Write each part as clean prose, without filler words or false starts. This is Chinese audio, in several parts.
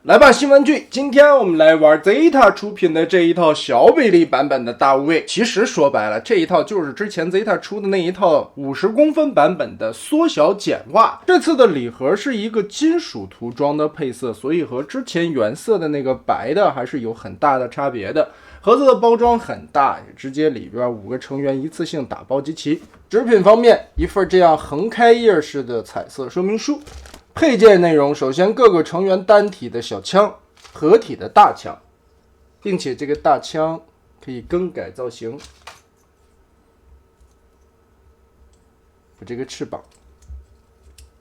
来吧，新玩具！今天我们来玩 Zeta 出品的这一套小比例版本的大无畏。其实说白了，这一套就是之前 Zeta 出的那一套50公分版本的缩小简化。这次的礼盒是一个金属涂装的配色，所以和之前原色的那个白的还是有很大的差别的。盒子的包装很大，也直接里边5个成员一次性打包集齐。纸品方面，一份这样横开页式的彩色说明书。配件内容，首先各个成员单体的小枪，合体的大枪，并且这个大枪可以更改造型，把这个翅膀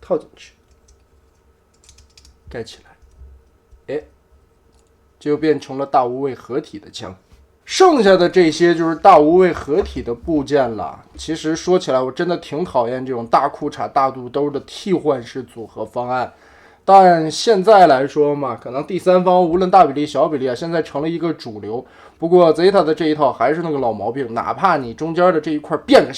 套进去，盖起来，哎，就变成了大无畏合体的枪。剩下的这些就是大无畏合体的部件了。其实说起来，我真的挺讨厌这种大裤衩大肚兜的替换式组合方案，但现在来说嘛，可能第三方无论大比例小比例啊，现在成了一个主流。不过 Zeta 的这一套还是那个老毛病，哪怕你中间的这一块变个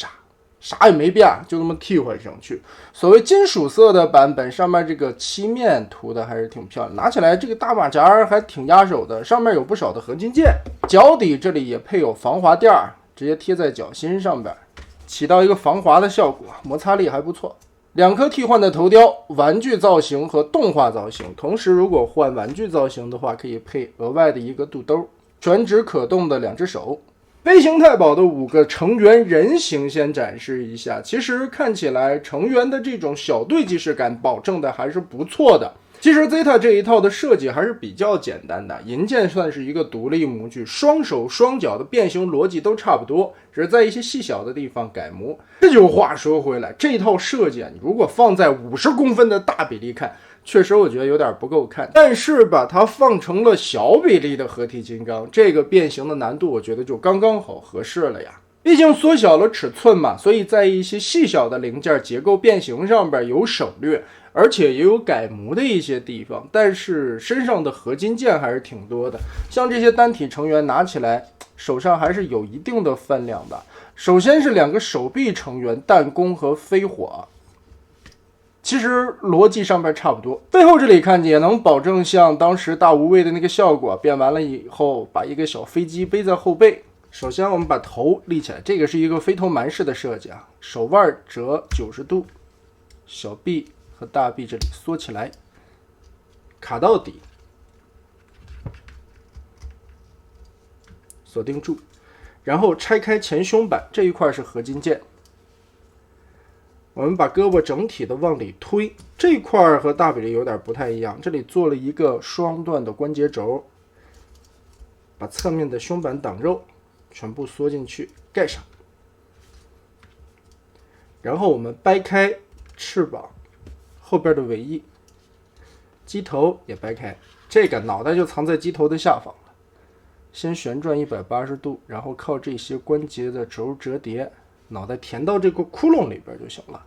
啥也没变，就这么替换上去。所谓金属色的版本，上面这个漆面涂的还是挺漂亮，拿起来这个大马甲还挺压手的，上面有不少的合金件，脚底这里也配有防滑垫，直接贴在脚心上边，起到一个防滑的效果，摩擦力还不错。2颗替换的头雕，玩具造型和动画造型，同时如果换玩具造型的话，可以配额外的一个肚兜，全指可动的2只手。飞行太保的5个成员人形先展示一下，其实看起来成员的这种小对即视感保证的还是不错的。其实 Zeta 这一套的设计还是比较简单的，银剑算是一个独立模具，双手双脚的变形逻辑都差不多，只是在一些细小的地方改模。这就话说回来，这一套设计你如果放在50公分的大比例看，确实我觉得有点不够看，但是把它放成了小比例的合体金刚，这个变形的难度我觉得就刚刚好合适了呀。毕竟缩小了尺寸嘛，所以在一些细小的零件结构变形上边有省略，而且也有改模的一些地方，但是身上的合金件还是挺多的。像这些单体成员拿起来手上还是有一定的分量的。首先是2个手臂成员弹弓和飞火，其实逻辑上边差不多，背后这里看见也能保证像当时大无畏的那个效果，变完了以后把一个小飞机背在后背。首先我们把头立起来，这个是一个飞头蛮式的设计啊，手腕折90度，小臂和大臂这里缩起来，卡到底，锁定住，然后拆开前胸板，这一块是合金件。我们把胳膊整体的往里推，这块和大比例有点不太一样，这里做了一个双段的关节轴，把侧面的胸板挡肉全部缩进去盖上，然后我们掰开翅膀后边的尾翼，机头也掰开，这个脑袋就藏在机头的下方了。先旋转180度，然后靠这些关节的轴折叠，脑袋填到这个窟窿里边就行了。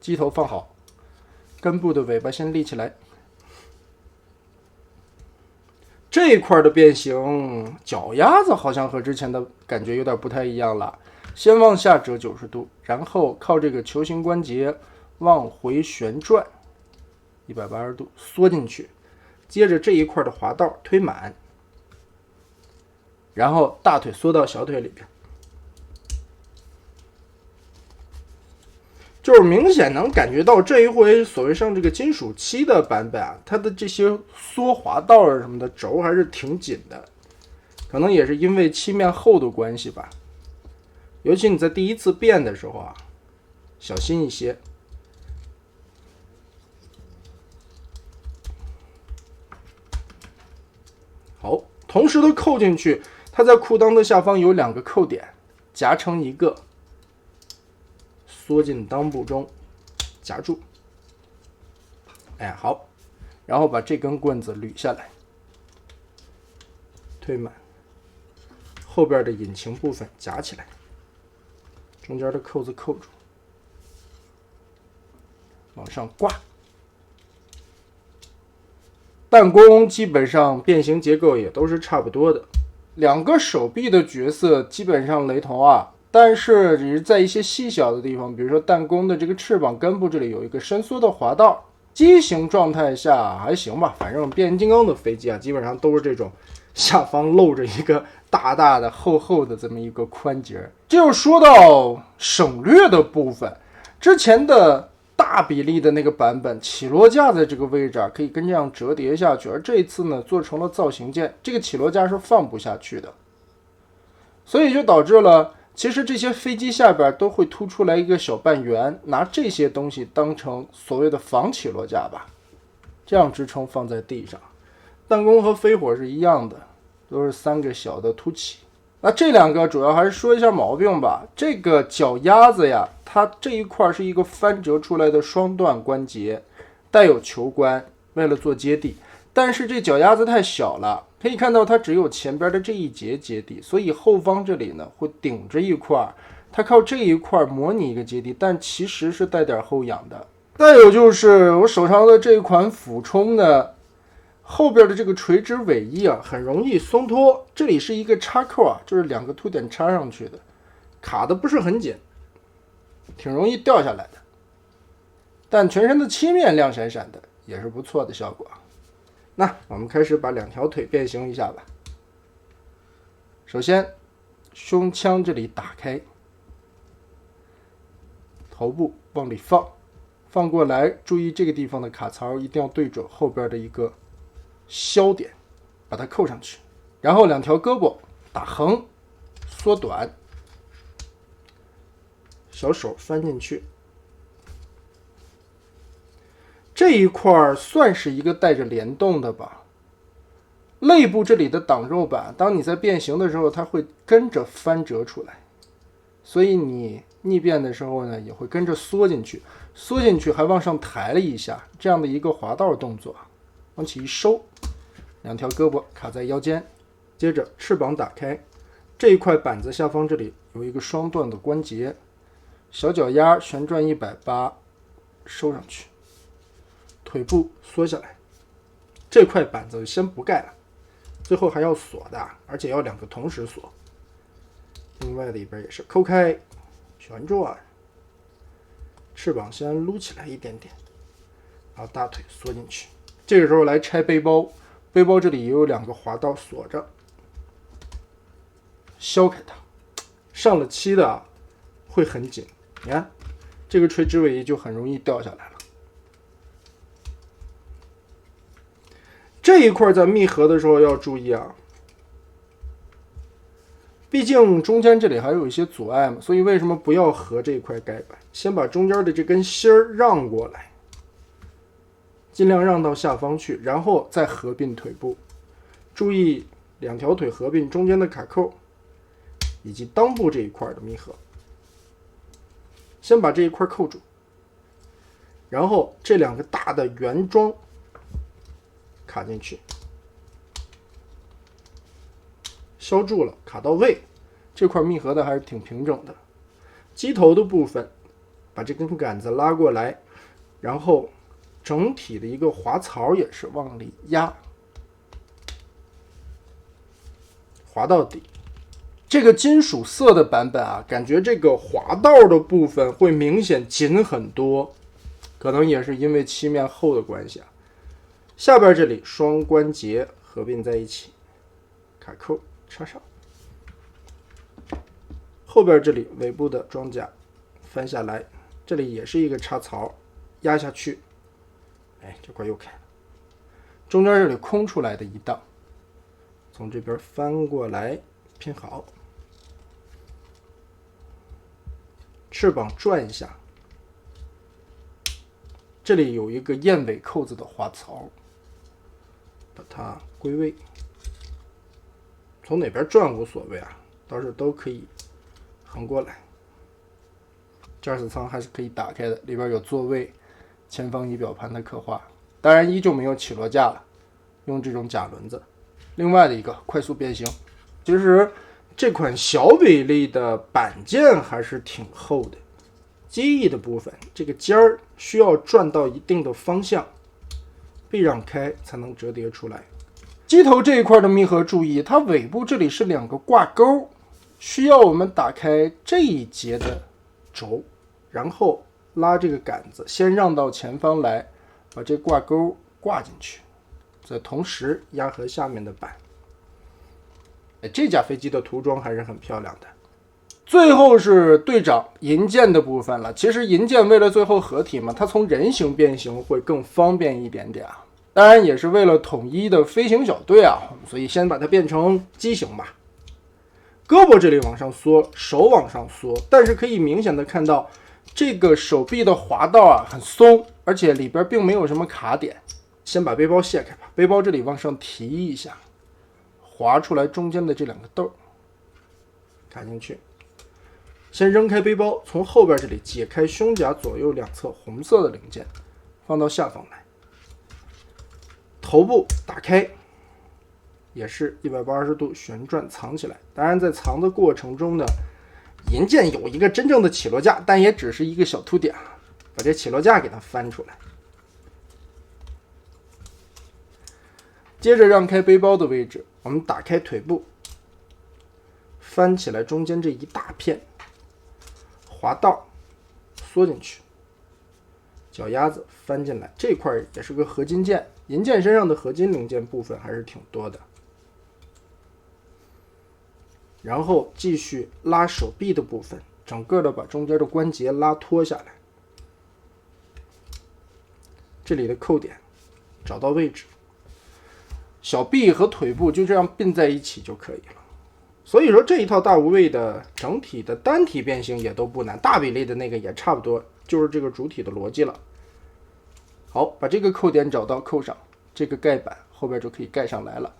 机头放好，根部的尾巴先立起来。这一块的变形，脚丫子好像和之前的感觉有点不太一样了。先往下折90度，然后靠这个球形关节往回旋转180度，缩进去。接着这一块的滑道推满，然后大腿缩到小腿里边，就是明显能感觉到这一回所谓上这个金属漆的版本啊，它的这些缩滑道啊什么的轴还是挺紧的，可能也是因为漆面厚的关系吧。尤其你在第一次变的时候啊，小心一些。好，同时的扣进去，它在裤裆的下方有2个扣点，夹成一个，缩进裆部中，夹住。哎，好，然后把这根棍子捋下来，推满，后边的引擎部分夹起来，中间的扣子扣住，往上挂。弹弓基本上变形结构也都是差不多的，2个手臂的角色基本上雷同啊，但是只是在一些细小的地方，比如说弹弓的这个翅膀根部这里有一个伸缩的滑道。机型状态下还行吧，反正变形金刚的飞机啊，基本上都是这种下方露着一个大大的厚厚的这么一个宽节。这又说到省略的部分，之前的大比例的那个版本起落架在这个位置啊，可以跟这样折叠下去，而这一次呢做成了造型件，这个起落架是放不下去的，所以就导致了其实这些飞机下边都会凸出来一个小半圆，拿这些东西当成所谓的防起落架吧，这样支撑放在地上。弹弓和飞火是一样的，都是3个小的凸起。那这2个主要还是说一下毛病吧。这个脚丫子呀，它这一块是一个翻折出来的双段关节，带有球关，为了做接地。但是这脚丫子太小了，可以看到它只有前边的这一节接地，所以后方这里呢会顶着一块，它靠这一块模拟一个接地，但其实是带点后仰的。再有就是我手上的这款俯冲呢，后边的这个垂直尾翼啊很容易松脱，这里是一个插扣啊，就是2个凸点插上去的，卡的不是很紧，挺容易掉下来的。但全身的漆面亮闪闪的，也是不错的效果。那我们开始把2条腿变形一下吧。首先，胸腔这里打开，头部往里放过来，注意这个地方的卡槽一定要对准后边的一个销点，把它扣上去。然后2条胳膊打横，缩短，小手翻进去。这一块算是一个带着联动的吧。肋部这里的挡肉板，当你在变形的时候，它会跟着翻折出来，所以你逆变的时候呢，也会跟着缩进去，缩进去还往上抬了一下，这样的一个滑道动作，往起一收，2条胳膊卡在腰间，接着翅膀打开，这一块板子下方这里有一个双段的关节，小脚丫旋转180，收上去。腿部缩下来，这块板子先不盖了，最后还要锁的，而且要2个同时锁。另外里边也是抠开，旋转，翅膀先撸起来一点点，然后大腿缩进去。这个时候来拆背包，背包这里也有2个滑道锁着，削开它。上了漆的会很紧，你看这个垂直尾翼就很容易掉下来了。这一块在密合的时候要注意啊，毕竟中间这里还有一些阻碍嘛，所以为什么不要合这一块盖板？先把中间的这根芯儿让过来，尽量让到下方去，然后再合并腿部。注意2条腿合并中间的卡扣，以及裆部这一块的密合。先把这一块扣住，然后这2个大的圆桩卡进去，削住了，卡到位，这块密合的还是挺平整的。机头的部分，把这根杆子拉过来，然后整体的一个滑槽也是往里压，滑到底。这个金属色的版本啊，感觉这个滑道的部分会明显紧很多，可能也是因为漆面厚的关系啊。下边这里双关节合并在一起，卡扣插上，后边这里尾部的装甲翻下来，这里也是一个插槽，压下去，哎，这块又开了。中间这里空出来的一档，从这边翻过来拼好，翅膀转一下，这里有一个燕尾扣子的滑槽，把它归位，从哪边转无所谓啊，倒是都可以横过来。驾驶舱还是可以打开的，里边有座位，前方仪表盘的刻画，当然依旧没有起落架了，用这种假轮子。另外的一个快速变形，其实这款小比例的板件还是挺厚的，机翼的部分这个尖儿需要转到一定的方向，避让开才能折叠出来。机头这一块的密合注意，它尾部这里是2个挂钩，需要我们打开这一节的轴，然后拉这个杆子，先让到前方来，把这挂钩挂进去，再同时压合下面的板。这架飞机的涂装还是很漂亮的。最后是队长银剑的部分了。其实银剑为了最后合体嘛，它从人形变形会更方便一点点啊。当然也是为了统一的飞行小队啊，所以先把它变成机型吧。胳膊这里往上缩，手往上缩，但是可以明显的看到这个手臂的滑道啊很松，而且里边并没有什么卡点。先把背包卸开吧，背包这里往上提一下，划出来中间的这两个豆卡进去。先扔开背包，从后边这里解开胸甲左右两侧红色的零件，放到下方来。头部打开，也是180度旋转藏起来。当然在藏的过程中呢，银剑有一个真正的起落架，但也只是一个小凸点，把这起落架给它翻出来。接着让开背包的位置，我们打开腿部，翻起来中间这一大片，滑道缩进去，脚丫子翻进来，这块也是个合金件，银剑身上的合金零件部分还是挺多的。然后继续拉手臂的部分，整个的把中间的关节拉脱下来，这里的扣点找到位置，小臂和腿部就这样并在一起就可以了。所以说这一套大无畏的整体的单体变形也都不难，大比例的那个也差不多，就是这个主体的逻辑了。好，把这个扣点找到，扣上这个盖板，后边就可以盖上来了。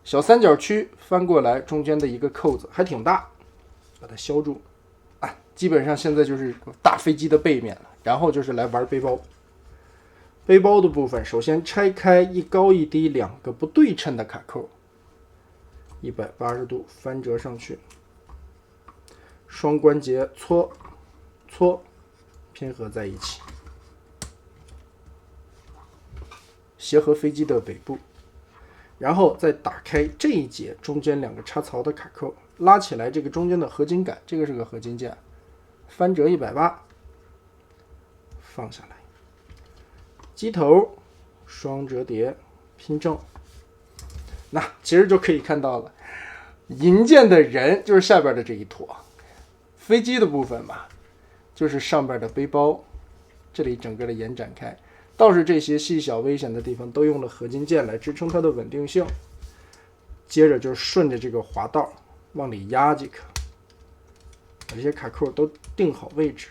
小三角区翻过来，中间的一个扣子还挺大，把它削住啊，基本上现在就是大飞机的背面了。然后就是来玩背包。背包的部分，首先拆开一高一低两个不对称的卡扣，180度翻折上去，双关节搓搓拼合在一起，协和飞机的尾部，然后再打开这一节中间两个插槽的卡扣，拉起来这个中间的合金杆，这个是个合金件，翻折180，放下来，机头双折叠拼正。那其实就可以看到了，银剑的人就是下边的这一坨，飞机的部分吧，就是上边的背包，这里整个的延展开，倒是这些细小危险的地方都用了合金件来支撑它的稳定性。接着就顺着这个滑道往里压即可，把这些卡扣都定好位置，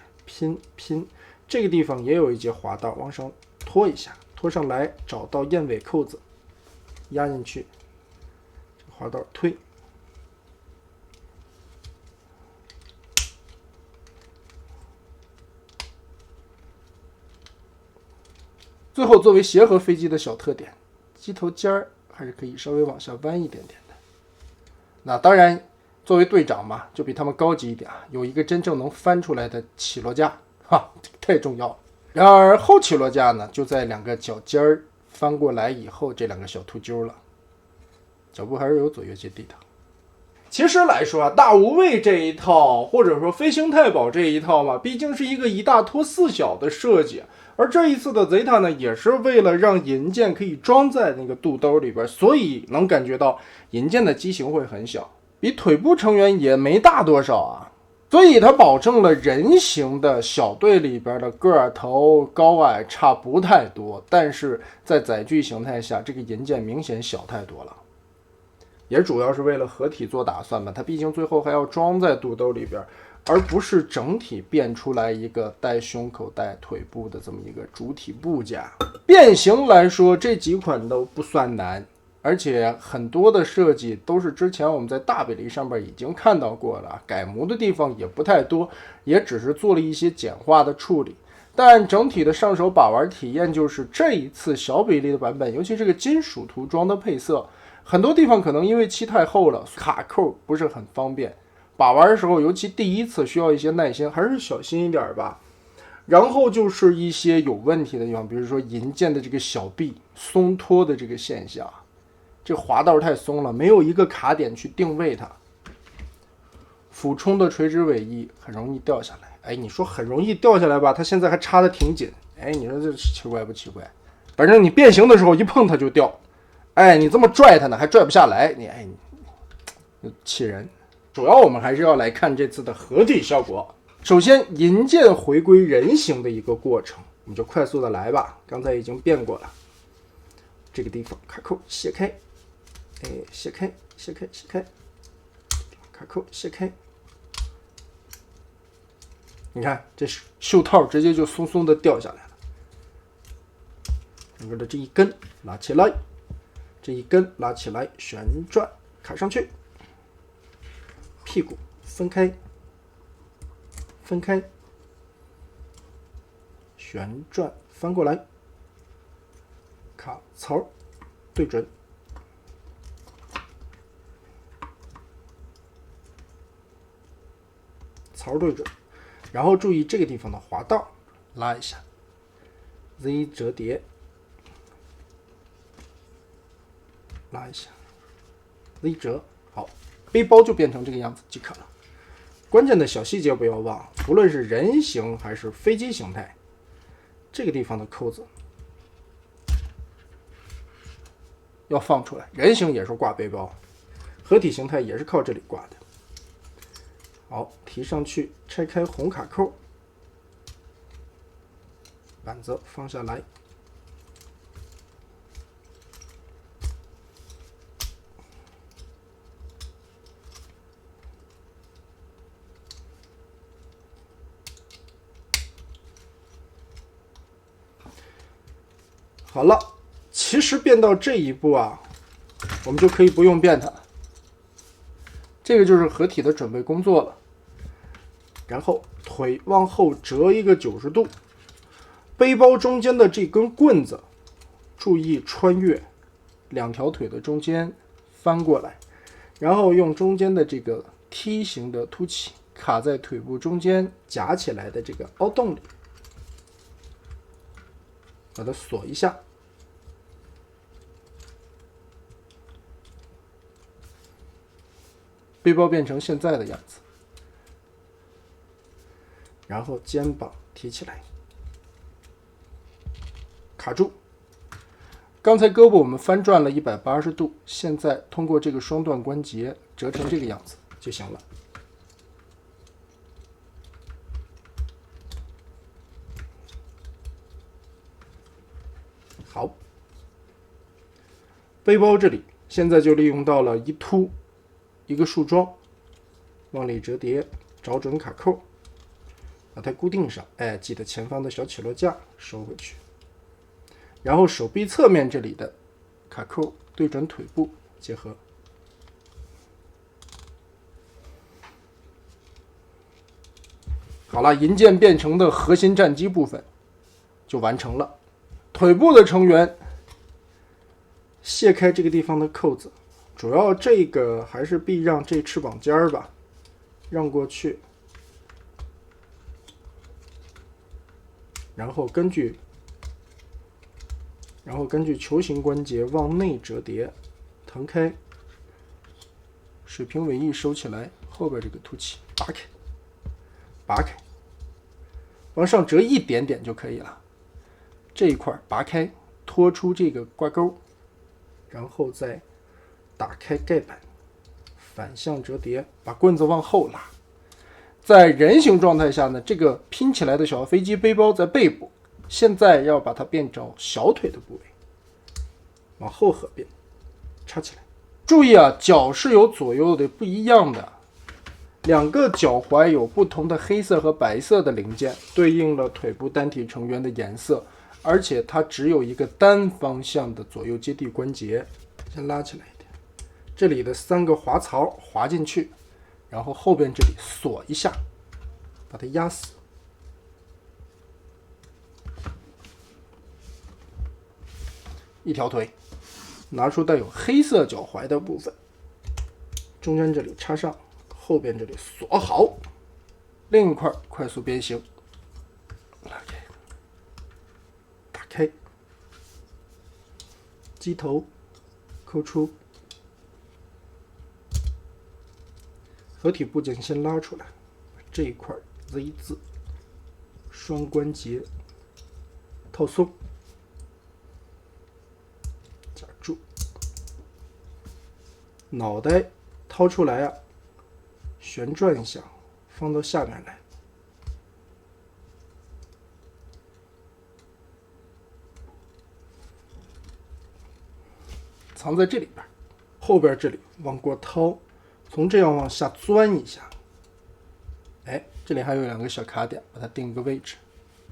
拼。这个地方也有一节滑道，往上拖一下，拖上来，找到燕尾扣子，压进去，这个滑道推。最后作为协和飞机的小特点，机头尖儿还是可以稍微往下弯一点点的。那当然作为队长嘛，就比他们高级一点，有一个真正能翻出来的起落架，这个太重要了。然而后起落架呢，就在两个脚尖儿翻过来以后，这两个小凸揪了，脚部还是有左右接地的。其实来说啊，大无畏这一套，或者说飞行太保这一套嘛，毕竟是一个一大拖四小的设计。而这一次的 Zeta 呢，也是为了让银剑可以装在那个肚兜里边，所以能感觉到银剑的机型会很小，比腿部成员也没大多少啊。所以它保证了人形的小队里边的个头高矮差不太多，但是在载具形态下，这个银剑明显小太多了。也主要是为了合体做打算吧，它毕竟最后还要装在肚兜里边，而不是整体变出来一个带胸口带腿部的这么一个主体部件。变形来说，这几款都不算难，而且很多的设计都是之前我们在大比例上边已经看到过了，改模的地方也不太多，也只是做了一些简化的处理。但整体的上手把玩体验就是这一次小比例的版本，尤其这个金属涂装的配色，很多地方可能因为漆太厚了，卡扣不是很方便，把玩的时候尤其第一次需要一些耐心，还是小心一点吧。然后就是一些有问题的地方，比如说银剑的这个小臂松脱的这个现象，这个滑道太松了，没有一个卡点去定位它。俯冲的垂直尾翼很容易掉下来。哎，你说很容易掉下来吧，它现在还插的挺紧。哎，你说这奇怪不奇怪？反正你变形的时候一碰它就掉。哎，你这么拽它呢，还拽不下来，你气人。主要我们还是要来看这次的合体效果。首先，银剑回归人形的一个过程，我们就快速的来吧。刚才已经变过了，这个地方卡扣卸开，哎，卸开，卸开，卸开，卡扣卸开。你看，这袖套直接就松松的掉下来了。整个的这一根拉起来，这一根拉起来，旋转卡上去，屁股分开，分开，旋转翻过来，卡槽对准，槽对准，然后注意这个地方的滑道，拉一下 ，Z 折叠，拉一下 ，Z 折，好，背包就变成这个样子即可了。关键的小细节不要忘，无论是人形还是飞机形态，这个地方的扣子要放出来。人形也是挂背包，合体形态也是靠这里挂的。好，提上去，拆开红卡扣，板子放下来，好了。其实变到这一步啊，我们就可以不用变它了。这个就是合体的准备工作了。然后腿往后折一个90度，背包中间的这根棍子，注意穿越两条腿的中间翻过来，然后用中间的这个梯形的凸起卡在腿部中间夹起来的这个凹洞里，把它锁一下。背包变成现在的样子，然后肩膀提起来，卡住。刚才胳膊我们翻转了180度，现在通过这个双段关节折成这个样子就行了。好，背包这里现在就利用到了一凸一个束桩，往里折叠，找准卡扣，把它固定上。哎，记得前方的小起落架收回去。然后手臂侧面这里的卡扣对准腿部结合。好了，银剑变成的核心战机部分就完成了。腿部的成员卸开这个地方的扣子，主要这个还是避让这翅膀尖儿吧，让过去，然后根据球形关节往内折叠，腾开，水平尾翼收起来，后边这个凸起拔开，拔开，往上折一点点就可以了。这一块拔开，拖出这个挂钩，然后再打开盖板，反向折叠，把棍子往后拉。在人形状态下呢，这个拼起来的小飞机背包在背部，现在要把它变成小腿的部位，往后合并，插起来。注意啊，脚是有左右的不一样的，两个脚踝有不同的黑色和白色的零件，对应了腿部单体成员的颜色，而且它只有一个单方向的左右接地关节。先拉起来一点，这里的3个滑槽滑进去，然后后边这里锁一下，把它压死。一条腿，拿出带有黑色脚踝的部分，中间这里插上，后边这里锁好，另一块快速变形，拉开，打开，机头抠出，合体部件先拉出来，这一块 Z 字双关节套松，夹住，脑袋掏出来旋转一下，放到下面来。藏在这里边，后边这里往过掏，从这样往下钻一下。这里还有2个小卡点，把它定个位置。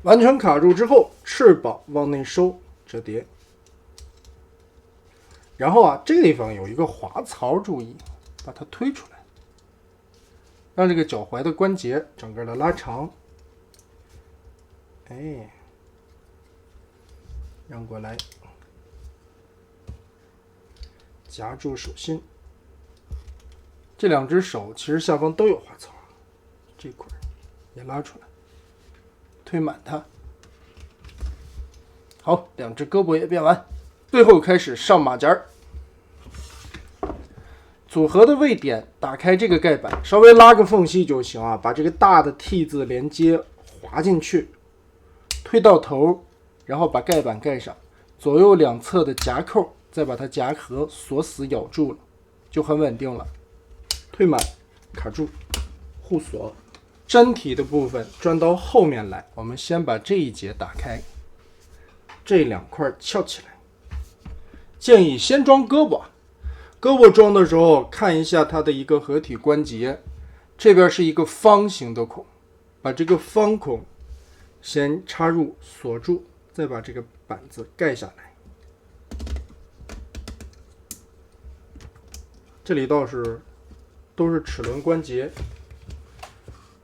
完全卡住之后，翅膀往内收，折叠。然后这个地方有一个滑槽，注意把它推出来，让这个脚踝的关节整个的拉长。让过来。夹住手心，这2只手其实下方都有滑槽，这块也拉出来，推满它。好，2只胳膊也变完，最后开始上马甲。组合的位点，打开这个盖板，稍微拉个缝隙就行把这个大的 T 字连接滑进去，推到头，然后把盖板盖上，左右2侧的夹扣。再把它夹合锁死咬住了，就很稳定了。推满，卡住，护锁。身体的部分转到后面来，我们先把这一节打开，这2块翘起来。建议先装胳膊，胳膊装的时候看一下它的一个合体关节，这边是一个方形的孔，把这个方孔先插入锁住，再把这个板子盖下来。这里都是齿轮关节，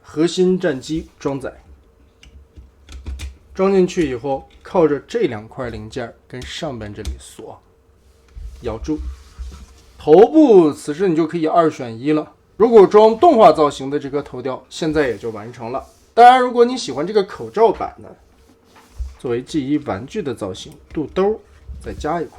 核心战机装载。装进去以后，靠着这2块零件跟上边这里锁，咬住。头部此时你就可以2选1了。如果装动画造型的这个头雕，现在也就完成了。当然，如果你喜欢这个口罩版呢，作为记忆玩具的造型，肚兜再加一块。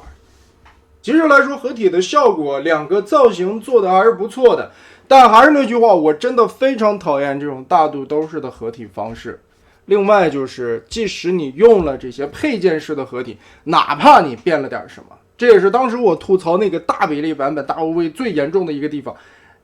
其实来说，合体的效果2个造型做的还是不错的，但还是那句话，我真的非常讨厌这种大肚兜式的合体方式。另外就是，即使你用了这些配件式的合体，哪怕你变了点什么，这也是当时我吐槽那个大比例版本大无畏最严重的一个地方，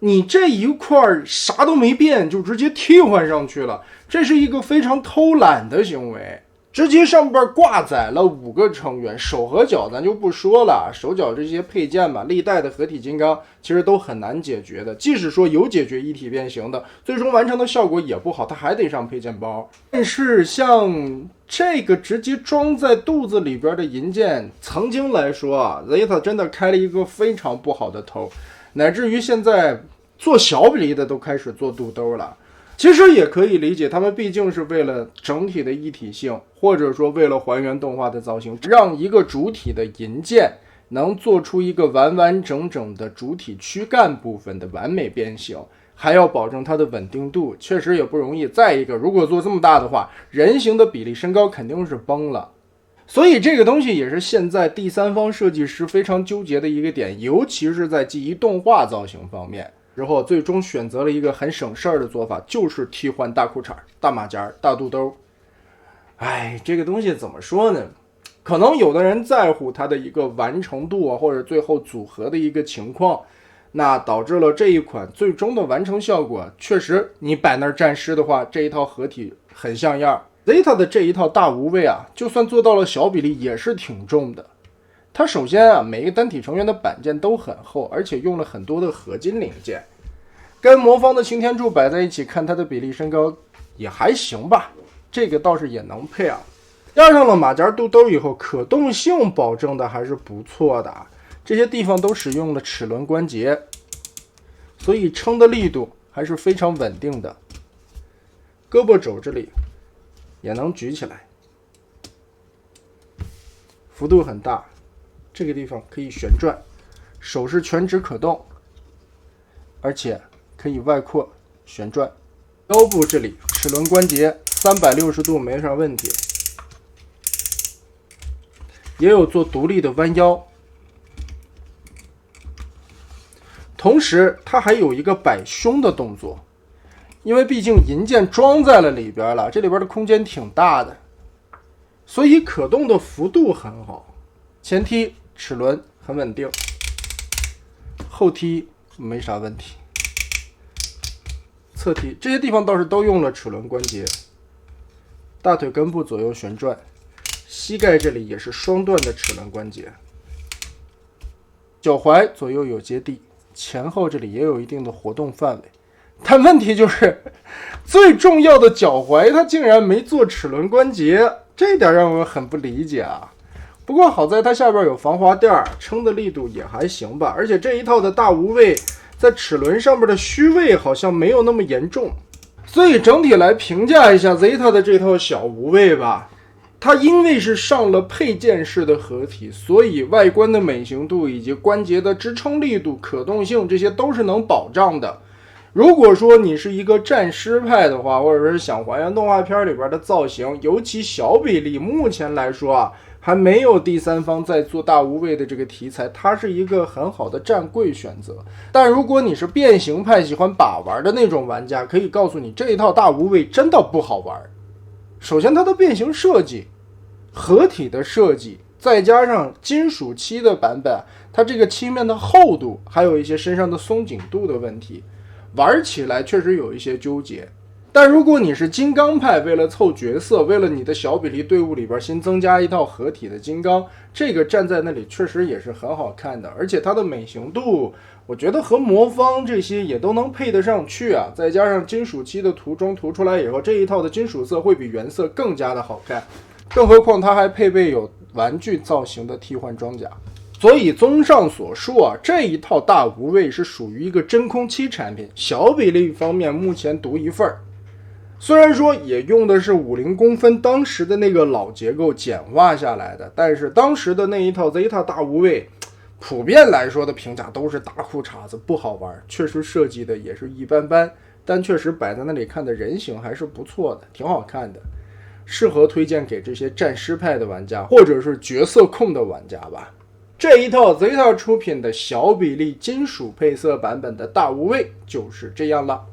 你这一块啥都没变就直接替换上去了，这是一个非常偷懒的行为。直接上边挂载了5个成员，手和脚咱就不说了，手脚这些配件吧，历代的合体金刚其实都很难解决的，即使说有解决一体变形的，最终完成的效果也不好，它还得上配件包。但是像这个直接装在肚子里边的银件，曾经来说Zeta 真的开了一个非常不好的头，乃至于现在做小比例的都开始做肚兜了。其实也可以理解，他们毕竟是为了整体的一体性，或者说为了还原动画的造型，让一个主体的银件能做出一个完完整整的主体躯干部分的完美变形，还要保证它的稳定度，确实也不容易。再一个，如果做这么大的话，人形的比例身高肯定是崩了。所以这个东西也是现在第三方设计师非常纠结的一个点，尤其是在记忆动画造型方面。之后最终选择了一个很省事儿的做法，就是替换大裤衩、大马甲、大肚兜。这个东西怎么说呢？可能有的人在乎它的一个完成度或者最后组合的一个情况，那导致了这一款最终的完成效果，确实你摆那儿站尸的话，这一套合体很像样。Zeta 的这一套大无畏就算做到了小比例也是挺重的。它首先每一个单体成员的板件都很厚，而且用了很多的合金零件，跟魔方的擎天柱摆在一起看，它的比例身高也还行吧，这个倒是也能配加上了马甲肚兜以后，可动性保证的还是不错的这些地方都使用了齿轮关节，所以撑的力度还是非常稳定的。胳膊肘这里也能举起来，幅度很大，这个地方可以旋转，手是全指可动，而且可以外扩旋转。腰部这里齿轮关节360度没啥问题，也有做独立的弯腰。同时它还有一个摆胸的动作，因为毕竟银件装在了里边了，这里边的空间挺大的，所以可动的幅度很好。前踢齿轮很稳定，后踢没啥问题，侧踢这些地方倒是都用了齿轮关节，大腿根部左右旋转，膝盖这里也是双段的齿轮关节，脚踝左右有接地，前后这里也有一定的活动范围。但问题就是最重要的脚踝它竟然没做齿轮关节，这点让我很不理解啊。不过好在它下边有防滑垫，撑的力度也还行吧。而且这一套的大无畏在齿轮上面的虚位好像没有那么严重，所以整体来评价一下 Zeta 的这套小无畏吧。它因为是上了配件式的合体，所以外观的美型度以及关节的支撑力度、可动性这些都是能保障的。如果说你是一个战狮派的话，或者是想还原动画片里边的造型，尤其小比例，目前来说啊，还没有第三方在做大无畏的这个题材，它是一个很好的站柜选择。但如果你是变形派，喜欢把玩的那种玩家，可以告诉你这一套大无畏真的不好玩。首先它的变形设计、合体的设计，再加上金属漆的版本，它这个漆面的厚度，还有一些身上的松紧度的问题，玩起来确实有一些纠结。但如果你是金刚派，为了凑角色，为了你的小比例队伍里边新增加一套合体的金刚，这个站在那里确实也是很好看的。而且它的美型度我觉得和魔方这些也都能配得上去啊。再加上金属漆的涂装涂出来以后，这一套的金属色会比原色更加的好看，更何况它还配备有玩具造型的替换装甲。所以综上所述啊，这一套大无畏是属于一个真空期产品，小比例方面目前独一份。虽然说也用的是50公分当时的那个老结构简化下来的，但是当时的那一套 Zeta 大无畏普遍来说的评价都是大裤衩子，不好玩，确实设计的也是一般般，但确实摆在那里看的人形还是不错的，挺好看的，适合推荐给这些战狮派的玩家或者是角色控的玩家吧。这一套 Zeta 出品的小比例金属配色版本的大无畏就是这样了。